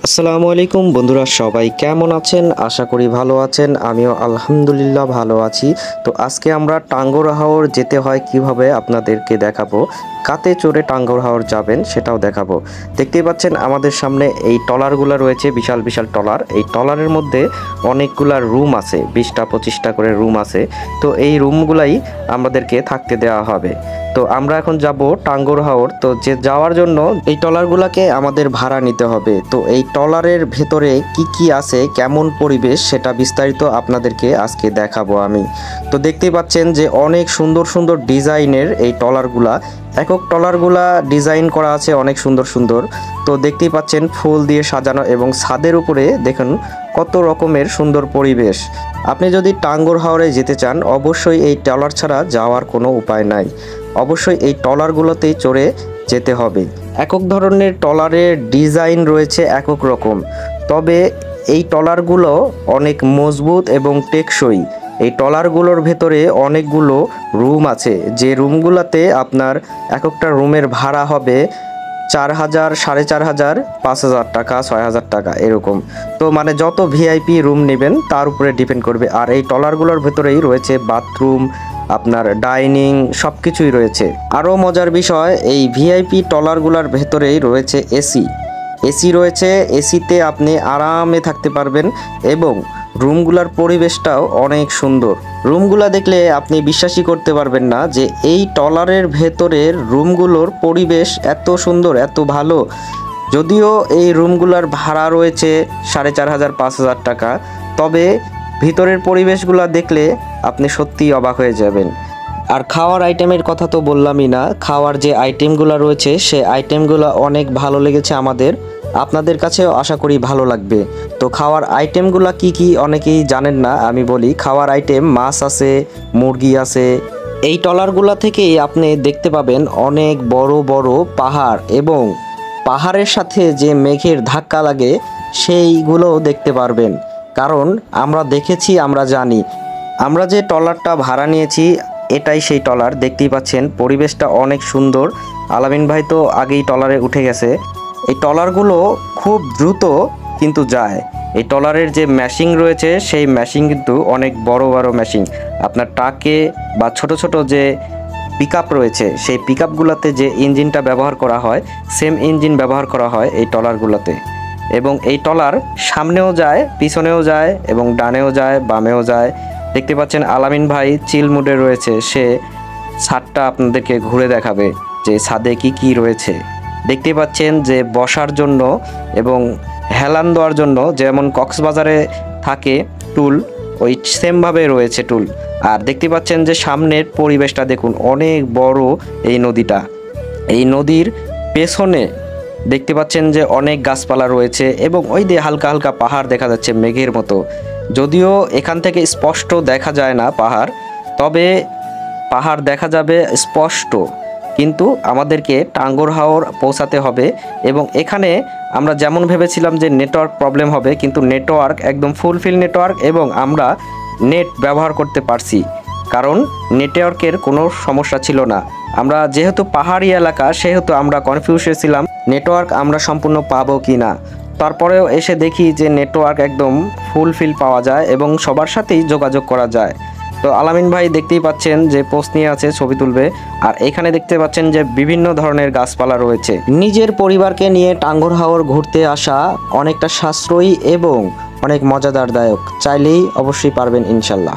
আসসালামু আলাইকুম বন্ধুরা, সবাই কেমন আছেন? আশা করি ভালো আছেন। আমিও আলহামদুলিল্লাহ ভালো আছি। তো আজকে আমরা টাঙ্গুর হাওর যেতে হয় কিভাবে আপনাদেরকে দেখাবো। কাতে চড়ে টাঙ্গুর হাওর যাবেন সেটাও দেখাবো। দেখতেই পাচ্ছেন আমাদের সামনে এই ট্রলারগুলো রয়েছে, বিশাল বিশাল ট্রলার। এই ট্রলারের মধ্যে অনেকগুলা রুম আছে, 20টা 25টা করে রুম আছে। তো এই রুমগুলাই আমাদেরকে থাকতে দেওয়া হবে। তো আমরা এখন যাব টাঙ্গুর হাওর। তো যে যাওয়ার জন্য এই ট্রলারগুলোকে আমাদের ভাড়া নিতে হবে। তো এই ট্রলারের ভেতরে কি কি আছে, কেমন পরিবেশ, সেটা বিস্তারিত আপনাদেরকে আজকে দেখাবো আমি। তো দেখতেই পাচ্ছেন যে অনেক সুন্দর সুন্দর ডিজাইনের এই ট্রলারগুলা, একক ট্রলারগুলা ডিজাইন করা আছে অনেক সুন্দর সুন্দর। তো দেখতেই পাচ্ছেন ফুল দিয়ে সাজানো এবং ছাদের উপরে দেখুন কত রকমের সুন্দর পরিবেশ। আপনি যদি টাঙ্গুর হাওরে যেতে চান অবশ্যই এই ট্রলার ছাড়া যাওয়ার কোনো উপায় নাই। অবশ্যই এই ট্রলারগুলোতেই চড়ে যেতে হবে। একক ধরনের ট্রলারের ডিজাইন রয়েছে একক রকম, তবে এই ট্রলারগুলো অনেক মজবুত এবং টেকসই। এই ট্রলারগুলোর ভেতরে অনেকগুলো রুম আছে, যে রুমগুলোতে আপনার এক একটা রুমের ভাড়া হবে 4,000, 4,500, 5,000 টাকা, 6,000 টাকা এরকম। তো মানে যত ভিআইপি রুম নেবেন তার উপরে ডিপেন্ড করবে। আর এই ট্রলারগুলোর ভেতরেই রয়েছে বাথরুম, আপনার ডাইনিং, সব কিছুই রয়েছে। আরও মজার বিষয়, এই ভিআইপি ট্রলারগুলোর ভেতরেই রয়েছে এসি রয়েছে। এসিতে আপনি আরামে থাকতে পারবেন এবং রুমগুলোর পরিবেশটাও অনেক সুন্দর। রুমগুলো দেখলে আপনি বিশ্বাসই করতে পারবেন না যে এই ট্রলারের ভেতরের রুমগুলোর পরিবেশ এত সুন্দর, এত ভালো। যদিও এই রুমগুলোর ভাড়া রয়েছে 4,500, 5,000 টাকা, তবে ভিতরের পরিবেশগুলো দেখলে আপনি সত্যিই অবাক হয়ে যাবেন। আর খাওয়ার আইটেমের কথা তো বললামই না, খাওয়ার যে আইটেমগুলো রয়েছে সে আইটেমগুলো অনেক ভালো লেগেছে আমাদের। আপনাদের কাছেও আশা করি ভালো লাগবে। তো খাওয়ার আইটেমগুলো কি কি অনেকেই জানেন না, আমি বলি। খাওয়ার আইটেম মাছ আছে, মুরগি আছে। এই ট্রলারগুলো থেকেই আপনি দেখতে পাবেন অনেক বড় বড় পাহাড়, এবং পাহাড়ের সাথে যে মেঘের ধাক্কা লাগে সেইগুলোও দেখতে পারবেন। কারণ আমরা দেখেছি, আমরা জানি। আমরা যে ট্রলারটা ভাড়া নিয়েছি এটাই সেই ট্রলার। দেখতেই পাচ্ছেন পরিবেশটা অনেক সুন্দর। আলামিন ভাই তো আগেই ট্রলারে উঠে গেছে। এই ট্রলারগুলো খুব দ্রুত কিন্তু যায়। এই ট্রলারের যে ম্যাশিং রয়েছে সেই ম্যাশিং কিন্তু অনেক বড় বড় ম্যাশিং। আপনার ট্রাকে বা ছোট ছোট যে পিকআপ রয়েছে সেই পিকআপগুলোতে যে ইঞ্জিনটা ব্যবহার করা হয় সেম ইঞ্জিন ব্যবহার করা হয় এই ট্রলারগুলোতে। এবং এই ট্রলার সামনেও যায়, পিছনেও যায়, এবং ডানেও যায়, বামেও যায়। দেখতে পাচ্ছেন আলামিন ভাই চিল মুডে রয়েছে, সে ছাদটা আপনাদেরকে ঘুরে দেখাবে যে ছাদে কি কি রয়েছে। দেখতে পাচ্ছেন যে বসার জন্য এবং হেলান দেওয়ার জন্য যেমন কক্সবাজারে থাকে টুল, ওই সেমভাবে রয়েছে টুল। আর দেখতে পাচ্ছেন যে সামনের পরিবেশটা দেখুন, অনেক বড় এই নদীটা। এই নদীর পেছনে দেখতে পাচ্ছেন যে অনেক গাছপালা রয়েছে এবং ওই দিয়ে হালকা হালকা পাহাড় দেখা যাচ্ছে মেঘের মতো। যদিও এখান থেকে স্পষ্ট দেখা যায় না পাহাড়, তবে পাহাড় দেখা যাবে স্পষ্ট। কিন্তু আমাদেরকে টাঙ্গুর হাওর পৌঁছাতে হবে, এবং এখানে আমরা যেমন ভেবেছিলাম যে নেটওয়ার্ক প্রবলেম হবে, কিন্তু নেটওয়ার্ক একদম ফুলফিল নেটওয়ার্ক, এবং আমরা নেট ব্যবহার করতে পারছি। কারণ নেটওয়ার্কের কোনো সমস্যা ছিল না। আমরা যেহেতু পাহাড়ি এলাকা সেহেতু আমরা কনফিউজে ছিলাম নেটওয়ার্ক আমরা সম্পূর্ণ পাবো কি না। তারপরেও এসে দেখি যে নেটওয়ার্ক একদম ফুলফিল পাওয়া যায় এবং সবার সাথেই যোগাযোগ করা যায়। তো আলামিন ভাই দেখতেই পাচ্ছেন যে পোস্ট নিয়ে আছে, ছবি তুলবে। আর এখানে দেখতে পাচ্ছেন যে বিভিন্ন ধরনের গাছপালা রয়েছে। নিজের পরিবারকে নিয়ে টাঙ্গুর হাওর ঘুরতে আসা অনেকটা সাশ্রয়ী এবং অনেক মজাদারদায়ক। চাইলেই অবশ্যই পারবেন ইনশাল্লাহ।